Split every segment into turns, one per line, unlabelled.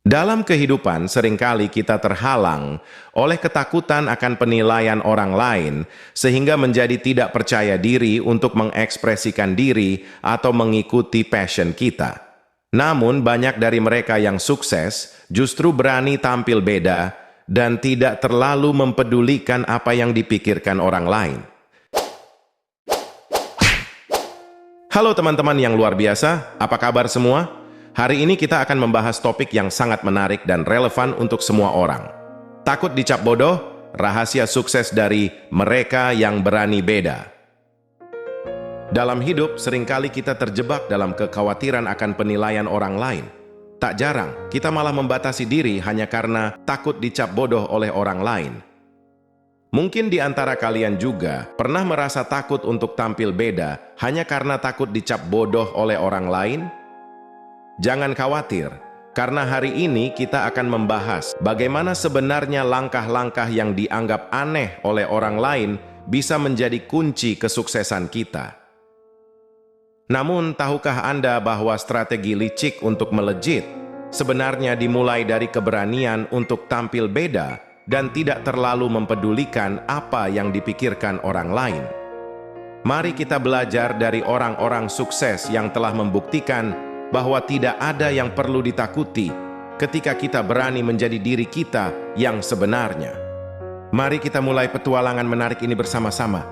Dalam kehidupan, seringkali kita terhalang oleh ketakutan akan penilaian orang lain, sehingga menjadi tidak percaya diri untuk mengekspresikan diri atau mengikuti passion kita. Namun, banyak dari mereka yang sukses justru berani tampil beda dan tidak terlalu mempedulikan apa yang dipikirkan orang lain. Halo teman-teman yang luar biasa, apa kabar semua? Hari ini kita akan membahas topik yang sangat menarik dan relevan untuk semua orang. Takut dicap bodoh, rahasia sukses dari mereka yang berani beda. Dalam hidup, seringkali kita terjebak dalam kekhawatiran akan penilaian orang lain. Tak jarang, kita malah membatasi diri hanya karena takut dicap bodoh oleh orang lain. Mungkin di antara kalian juga pernah merasa takut untuk tampil beda hanya karena takut dicap bodoh oleh orang lain? Jangan khawatir, karena hari ini kita akan membahas bagaimana sebenarnya langkah-langkah yang dianggap aneh oleh orang lain bisa menjadi kunci kesuksesan kita. Namun, tahukah Anda bahwa strategi licik untuk melejit sebenarnya dimulai dari keberanian untuk tampil beda dan tidak terlalu mempedulikan apa yang dipikirkan orang lain? Mari kita belajar dari orang-orang sukses yang telah membuktikan bahwa tidak ada yang perlu ditakuti ketika kita berani menjadi diri kita yang sebenarnya. Mari kita mulai petualangan menarik ini bersama-sama.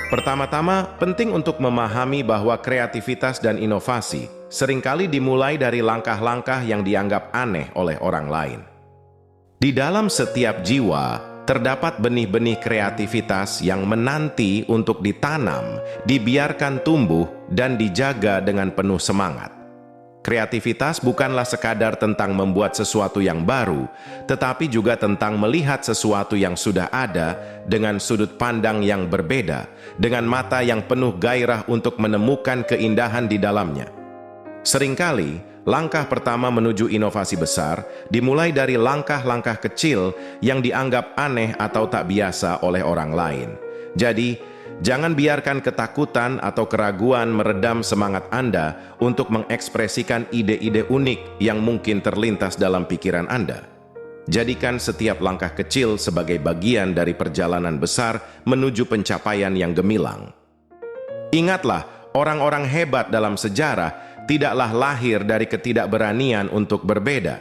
Pertama-tama, penting untuk memahami bahwa kreativitas dan inovasi seringkali dimulai dari langkah-langkah yang dianggap aneh oleh orang lain. Di dalam setiap jiwa, terdapat benih-benih kreativitas yang menanti untuk ditanam, dibiarkan tumbuh, dan dijaga dengan penuh semangat. Kreativitas bukanlah sekadar tentang membuat sesuatu yang baru, tetapi juga tentang melihat sesuatu yang sudah ada dengan sudut pandang yang berbeda, dengan mata yang penuh gairah untuk menemukan keindahan di dalamnya. Seringkali, langkah pertama menuju inovasi besar dimulai dari langkah-langkah kecil yang dianggap aneh atau tak biasa oleh orang lain. Jadi, jangan biarkan ketakutan atau keraguan meredam semangat Anda untuk mengekspresikan ide-ide unik yang mungkin terlintas dalam pikiran Anda. Jadikan setiap langkah kecil sebagai bagian dari perjalanan besar menuju pencapaian yang gemilang. Ingatlah, orang-orang hebat dalam sejarah tidaklah lahir dari ketidakberanian untuk berbeda.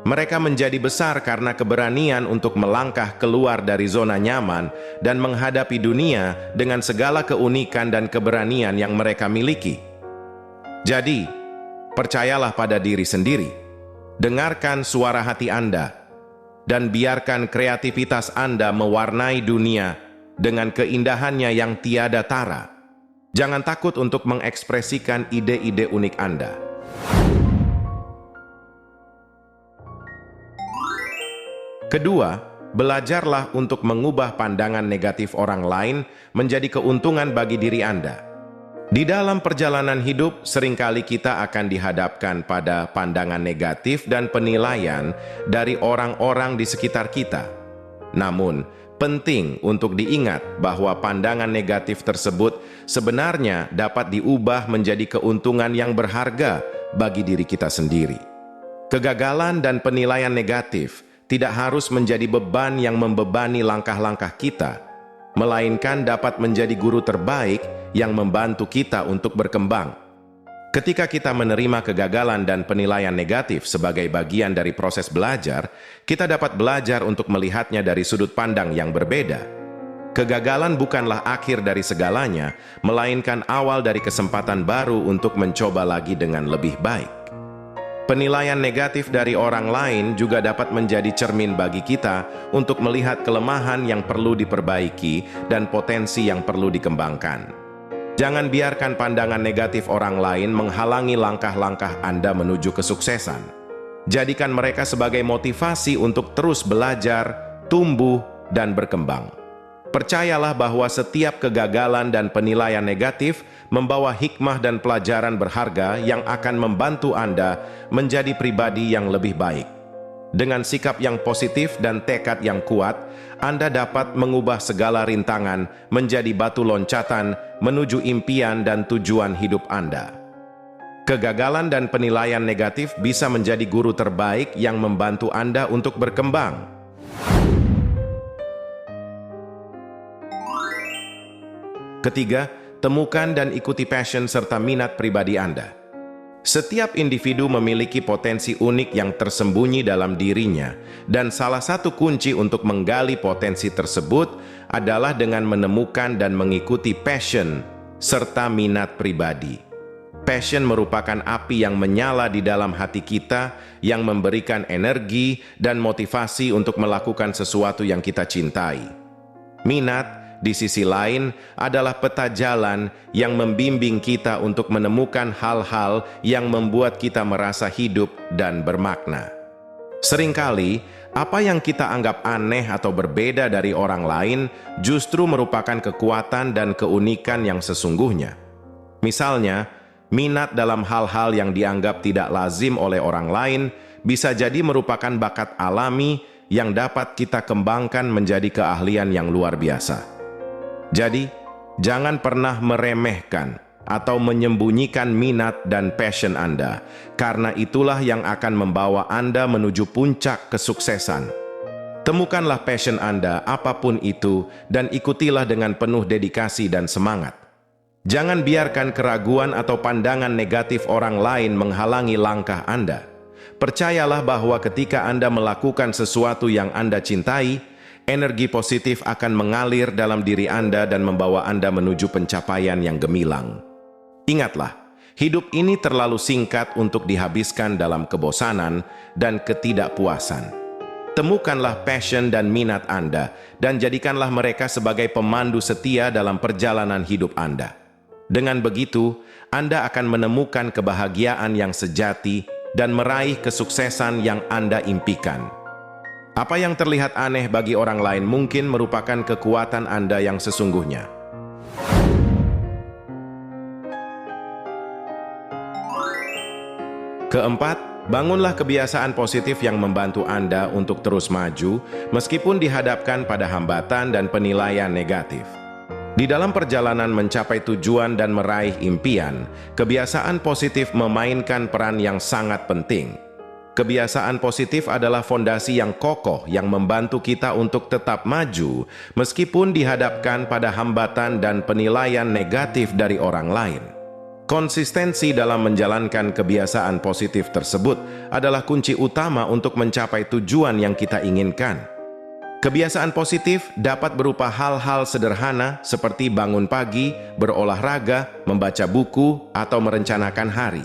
Mereka menjadi besar karena keberanian untuk melangkah keluar dari zona nyaman dan menghadapi dunia dengan segala keunikan dan keberanian yang mereka miliki. Jadi, percayalah pada diri sendiri, dengarkan suara hati Anda, dan biarkan kreativitas Anda mewarnai dunia dengan keindahannya yang tiada tara. Jangan takut untuk mengekspresikan ide-ide unik Anda. Kedua, belajarlah untuk mengubah pandangan negatif orang lain menjadi keuntungan bagi diri Anda. Di dalam perjalanan hidup, seringkali kita akan dihadapkan pada pandangan negatif dan penilaian dari orang-orang di sekitar kita. Namun, penting untuk diingat bahwa pandangan negatif tersebut sebenarnya dapat diubah menjadi keuntungan yang berharga bagi diri kita sendiri. Kegagalan dan penilaian negatif tidak harus menjadi beban yang membebani langkah-langkah kita, melainkan dapat menjadi guru terbaik yang membantu kita untuk berkembang. Ketika kita menerima kegagalan dan penilaian negatif sebagai bagian dari proses belajar, kita dapat belajar untuk melihatnya dari sudut pandang yang berbeda. Kegagalan bukanlah akhir dari segalanya, melainkan awal dari kesempatan baru untuk mencoba lagi dengan lebih baik. Penilaian negatif dari orang lain juga dapat menjadi cermin bagi kita untuk melihat kelemahan yang perlu diperbaiki dan potensi yang perlu dikembangkan. Jangan biarkan pandangan negatif orang lain menghalangi langkah-langkah Anda menuju kesuksesan. Jadikan mereka sebagai motivasi untuk terus belajar, tumbuh, dan berkembang. Percayalah bahwa setiap kegagalan dan penilaian negatif membawa hikmah dan pelajaran berharga yang akan membantu Anda menjadi pribadi yang lebih baik. Dengan sikap yang positif dan tekad yang kuat, Anda dapat mengubah segala rintangan menjadi batu loncatan menuju impian dan tujuan hidup Anda. Kegagalan dan penilaian negatif bisa menjadi guru terbaik yang membantu Anda untuk berkembang. Ketiga, temukan dan ikuti passion serta minat pribadi Anda. Setiap individu memiliki potensi unik yang tersembunyi dalam dirinya, dan salah satu kunci untuk menggali potensi tersebut adalah dengan menemukan dan mengikuti passion serta minat pribadi. Passion merupakan api yang menyala di dalam hati kita, yang memberikan energi dan motivasi untuk melakukan sesuatu yang kita cintai. Minat, di sisi lain, adalah peta jalan yang membimbing kita untuk menemukan hal-hal yang membuat kita merasa hidup dan bermakna. Seringkali, apa yang kita anggap aneh atau berbeda dari orang lain justru merupakan kekuatan dan keunikan yang sesungguhnya. Misalnya, minat dalam hal-hal yang dianggap tidak lazim oleh orang lain bisa jadi merupakan bakat alami yang dapat kita kembangkan menjadi keahlian yang luar biasa. Jadi, jangan pernah meremehkan atau menyembunyikan minat dan passion Anda, karena itulah yang akan membawa Anda menuju puncak kesuksesan. Temukanlah passion Anda apapun itu dan ikutilah dengan penuh dedikasi dan semangat. Jangan biarkan keraguan atau pandangan negatif orang lain menghalangi langkah Anda. Percayalah bahwa ketika Anda melakukan sesuatu yang Anda cintai, energi positif akan mengalir dalam diri Anda dan membawa Anda menuju pencapaian yang gemilang. Ingatlah, hidup ini terlalu singkat untuk dihabiskan dalam kebosanan dan ketidakpuasan. Temukanlah passion dan minat Anda dan jadikanlah mereka sebagai pemandu setia dalam perjalanan hidup Anda. Dengan begitu, Anda akan menemukan kebahagiaan yang sejati dan meraih kesuksesan yang Anda impikan. Apa yang terlihat aneh bagi orang lain mungkin merupakan kekuatan Anda yang sesungguhnya. Keempat, bangunlah kebiasaan positif yang membantu Anda untuk terus maju meskipun dihadapkan pada hambatan dan penilaian negatif. Di dalam perjalanan mencapai tujuan dan meraih impian, kebiasaan positif memainkan peran yang sangat penting. Kebiasaan positif adalah fondasi yang kokoh yang membantu kita untuk tetap maju meskipun dihadapkan pada hambatan dan penilaian negatif dari orang lain. Konsistensi dalam menjalankan kebiasaan positif tersebut adalah kunci utama untuk mencapai tujuan yang kita inginkan. Kebiasaan positif dapat berupa hal-hal sederhana seperti bangun pagi, berolahraga, membaca buku, atau merencanakan hari.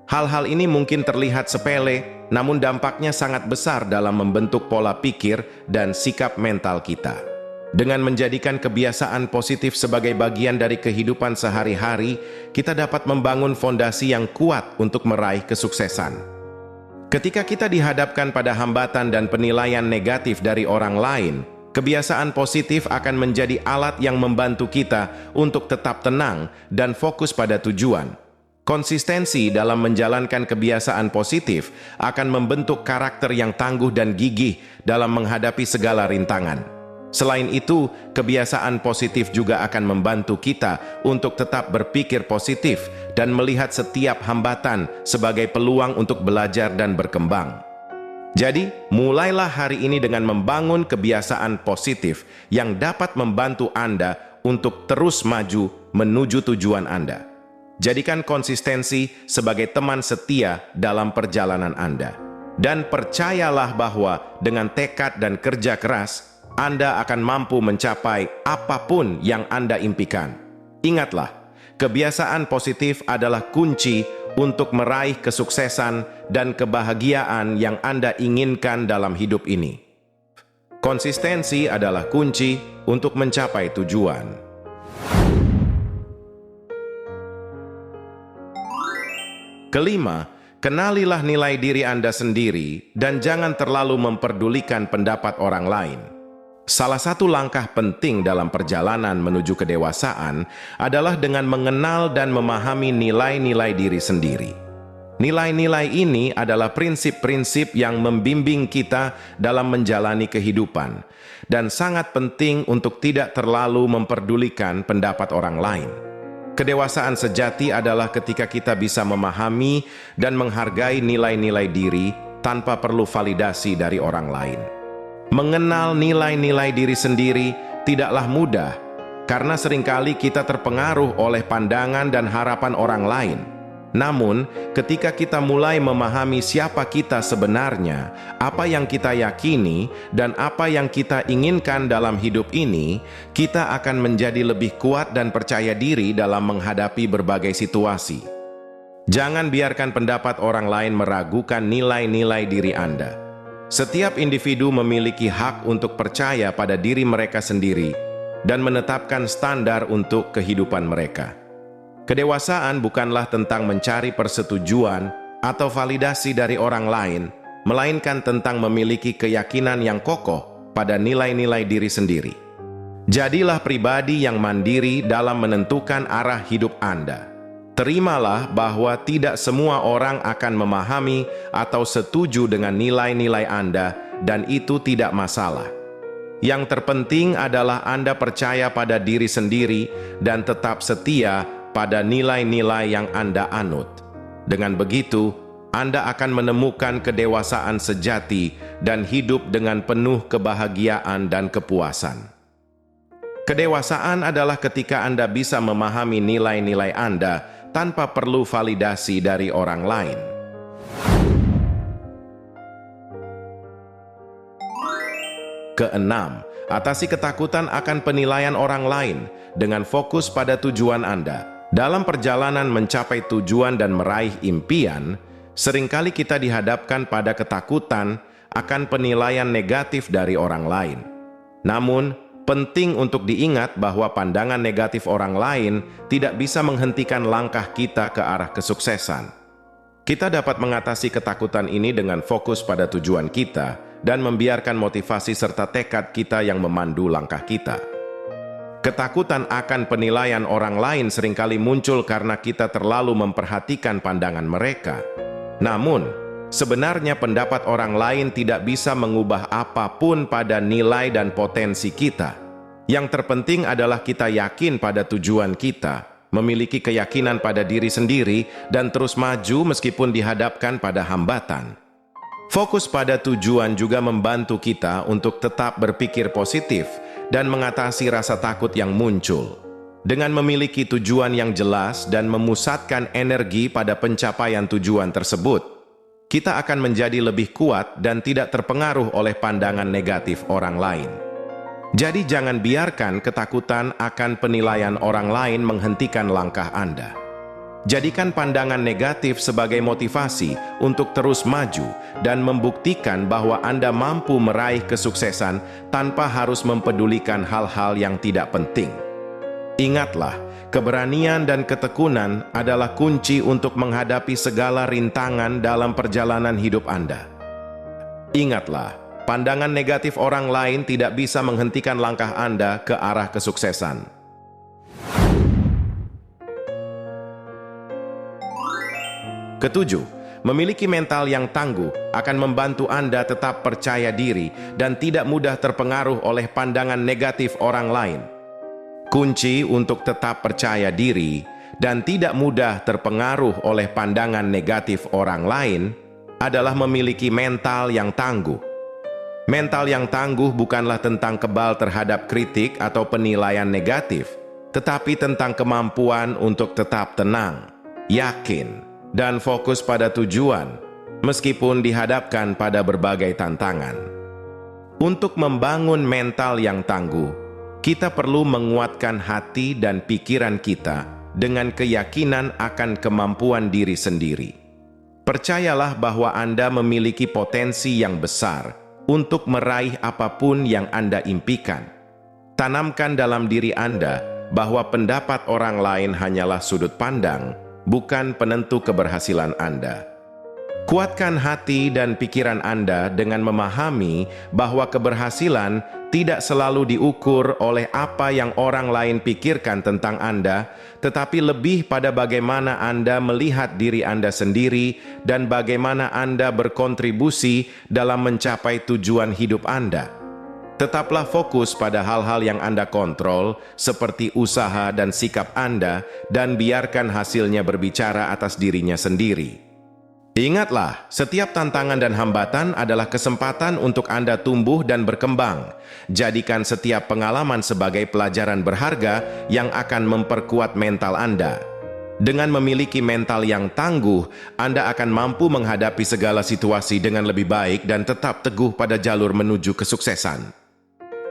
Hal-hal ini mungkin terlihat sepele, namun dampaknya sangat besar dalam membentuk pola pikir dan sikap mental kita. Dengan menjadikan kebiasaan positif sebagai bagian dari kehidupan sehari-hari, kita dapat membangun fondasi yang kuat untuk meraih kesuksesan. Ketika kita dihadapkan pada hambatan dan penilaian negatif dari orang lain, kebiasaan positif akan menjadi alat yang membantu kita untuk tetap tenang dan fokus pada tujuan. Konsistensi dalam menjalankan kebiasaan positif akan membentuk karakter yang tangguh dan gigih dalam menghadapi segala rintangan. Selain itu, kebiasaan positif juga akan membantu kita untuk tetap berpikir positif dan melihat setiap hambatan sebagai peluang untuk belajar dan berkembang. Jadi, mulailah hari ini dengan membangun kebiasaan positif yang dapat membantu Anda untuk terus maju menuju tujuan Anda. Jadikan konsistensi sebagai teman setia dalam perjalanan Anda. Dan percayalah bahwa dengan tekad dan kerja keras, Anda akan mampu mencapai apapun yang Anda impikan. Ingatlah, kebiasaan positif adalah kunci untuk meraih kesuksesan dan kebahagiaan yang Anda inginkan dalam hidup ini. Konsistensi adalah kunci untuk mencapai tujuan. Kelima, kenalilah nilai diri Anda sendiri dan jangan terlalu memperdulikan pendapat orang lain. Salah satu langkah penting dalam perjalanan menuju kedewasaan adalah dengan mengenal dan memahami nilai-nilai diri sendiri. Nilai-nilai ini adalah prinsip-prinsip yang membimbing kita dalam menjalani kehidupan dan sangat penting untuk tidak terlalu memperdulikan pendapat orang lain. Kedewasaan sejati adalah ketika kita bisa memahami dan menghargai nilai-nilai diri tanpa perlu validasi dari orang lain. Mengenal nilai-nilai diri sendiri tidaklah mudah, karena seringkali kita terpengaruh oleh pandangan dan harapan orang lain. Namun, ketika kita mulai memahami siapa kita sebenarnya, apa yang kita yakini, dan apa yang kita inginkan dalam hidup ini, kita akan menjadi lebih kuat dan percaya diri dalam menghadapi berbagai situasi. Jangan biarkan pendapat orang lain meragukan nilai-nilai diri Anda. Setiap individu memiliki hak untuk percaya pada diri mereka sendiri dan menetapkan standar untuk kehidupan mereka. Kedewasaan bukanlah tentang mencari persetujuan atau validasi dari orang lain, melainkan tentang memiliki keyakinan yang kokoh pada nilai-nilai diri sendiri. Jadilah pribadi yang mandiri dalam menentukan arah hidup Anda. Terimalah bahwa tidak semua orang akan memahami atau setuju dengan nilai-nilai Anda, dan itu tidak masalah. Yang terpenting adalah Anda percaya pada diri sendiri dan tetap setia pada nilai-nilai yang Anda anut. Dengan begitu, Anda akan menemukan kedewasaan sejati dan hidup dengan penuh kebahagiaan dan kepuasan. Kedewasaan adalah ketika Anda bisa memahami nilai-nilai Anda tanpa perlu validasi dari orang lain. Keenam, atasi ketakutan akan penilaian orang lain dengan fokus pada tujuan Anda. Dalam perjalanan mencapai tujuan dan meraih impian, seringkali kita dihadapkan pada ketakutan akan penilaian negatif dari orang lain. Namun, penting untuk diingat bahwa pandangan negatif orang lain tidak bisa menghentikan langkah kita ke arah kesuksesan. Kita dapat mengatasi ketakutan ini dengan fokus pada tujuan kita dan membiarkan motivasi serta tekad kita yang memandu langkah kita. Ketakutan akan penilaian orang lain seringkali muncul karena kita terlalu memperhatikan pandangan mereka. Namun, sebenarnya pendapat orang lain tidak bisa mengubah apapun pada nilai dan potensi kita. Yang terpenting adalah kita yakin pada tujuan kita, memiliki keyakinan pada diri sendiri, dan terus maju meskipun dihadapkan pada hambatan. Fokus pada tujuan juga membantu kita untuk tetap berpikir positif dan mengatasi rasa takut yang muncul. Dengan memiliki tujuan yang jelas dan memusatkan energi pada pencapaian tujuan tersebut, kita akan menjadi lebih kuat dan tidak terpengaruh oleh pandangan negatif orang lain. Jadi jangan biarkan ketakutan akan penilaian orang lain menghentikan langkah Anda. Jadikan pandangan negatif sebagai motivasi untuk terus maju dan membuktikan bahwa Anda mampu meraih kesuksesan tanpa harus mempedulikan hal-hal yang tidak penting. Ingatlah, keberanian dan ketekunan adalah kunci untuk menghadapi segala rintangan dalam perjalanan hidup Anda. Ingatlah, pandangan negatif orang lain tidak bisa menghentikan langkah Anda ke arah kesuksesan. Ketujuh, memiliki mental yang tangguh akan membantu Anda tetap percaya diri dan tidak mudah terpengaruh oleh pandangan negatif orang lain. Kunci untuk tetap percaya diri dan tidak mudah terpengaruh oleh pandangan negatif orang lain adalah memiliki mental yang tangguh. Mental yang tangguh bukanlah tentang kebal terhadap kritik atau penilaian negatif, tetapi tentang kemampuan untuk tetap tenang, yakin, dan fokus pada tujuan, meskipun dihadapkan pada berbagai tantangan. Untuk membangun mental yang tangguh, kita perlu menguatkan hati dan pikiran kita dengan keyakinan akan kemampuan diri sendiri. Percayalah bahwa Anda memiliki potensi yang besar untuk meraih apapun yang Anda impikan. Tanamkan dalam diri Anda bahwa pendapat orang lain hanyalah sudut pandang, bukan penentu keberhasilan Anda. Kuatkan hati dan pikiran Anda dengan memahami bahwa keberhasilan tidak selalu diukur oleh apa yang orang lain pikirkan tentang Anda, tetapi lebih pada bagaimana Anda melihat diri Anda sendiri dan bagaimana Anda berkontribusi dalam mencapai tujuan hidup Anda. Tetaplah fokus pada hal-hal yang Anda kontrol, seperti usaha dan sikap Anda, dan biarkan hasilnya berbicara atas dirinya sendiri. Ingatlah, setiap tantangan dan hambatan adalah kesempatan untuk Anda tumbuh dan berkembang. Jadikan setiap pengalaman sebagai pelajaran berharga yang akan memperkuat mental Anda. Dengan memiliki mental yang tangguh, Anda akan mampu menghadapi segala situasi dengan lebih baik dan tetap teguh pada jalur menuju kesuksesan.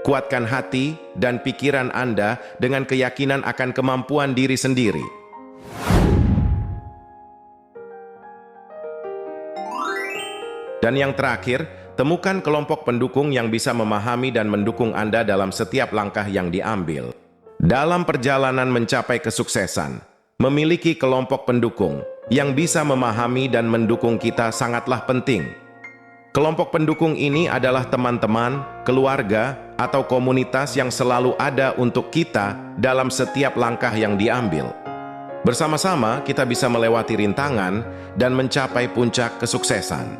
Kuatkan hati dan pikiran Anda dengan keyakinan akan kemampuan diri sendiri. Dan yang terakhir, temukan kelompok pendukung yang bisa memahami dan mendukung Anda dalam setiap langkah yang diambil. Dalam perjalanan mencapai kesuksesan, memiliki kelompok pendukung yang bisa memahami dan mendukung kita sangatlah penting. Kelompok pendukung ini adalah teman-teman, keluarga, atau komunitas yang selalu ada untuk kita dalam setiap langkah yang diambil. Bersama-sama, kita bisa melewati rintangan dan mencapai puncak kesuksesan.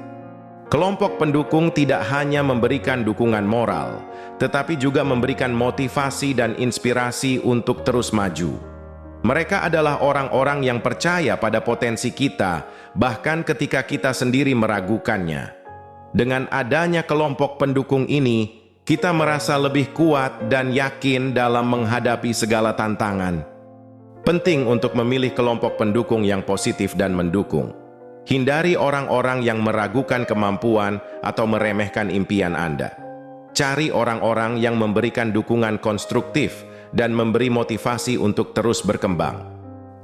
Kelompok pendukung tidak hanya memberikan dukungan moral, tetapi juga memberikan motivasi dan inspirasi untuk terus maju. Mereka adalah orang-orang yang percaya pada potensi kita, bahkan ketika kita sendiri meragukannya. Dengan adanya kelompok pendukung ini, kita merasa lebih kuat dan yakin dalam menghadapi segala tantangan. Penting untuk memilih kelompok pendukung yang positif dan mendukung. Hindari orang-orang yang meragukan kemampuan atau meremehkan impian Anda. Cari orang-orang yang memberikan dukungan konstruktif dan memberi motivasi untuk terus berkembang.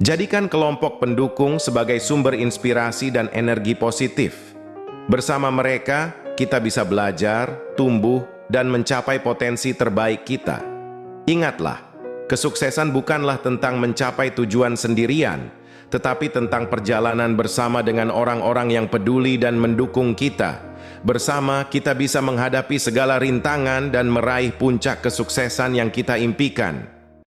Jadikan kelompok pendukung sebagai sumber inspirasi dan energi positif. Bersama mereka, kita bisa belajar, tumbuh, dan mencapai potensi terbaik kita. Ingatlah, kesuksesan bukanlah tentang mencapai tujuan sendirian, tetapi tentang perjalanan bersama dengan orang-orang yang peduli dan mendukung kita. Bersama, kita bisa menghadapi segala rintangan dan meraih puncak kesuksesan yang kita impikan.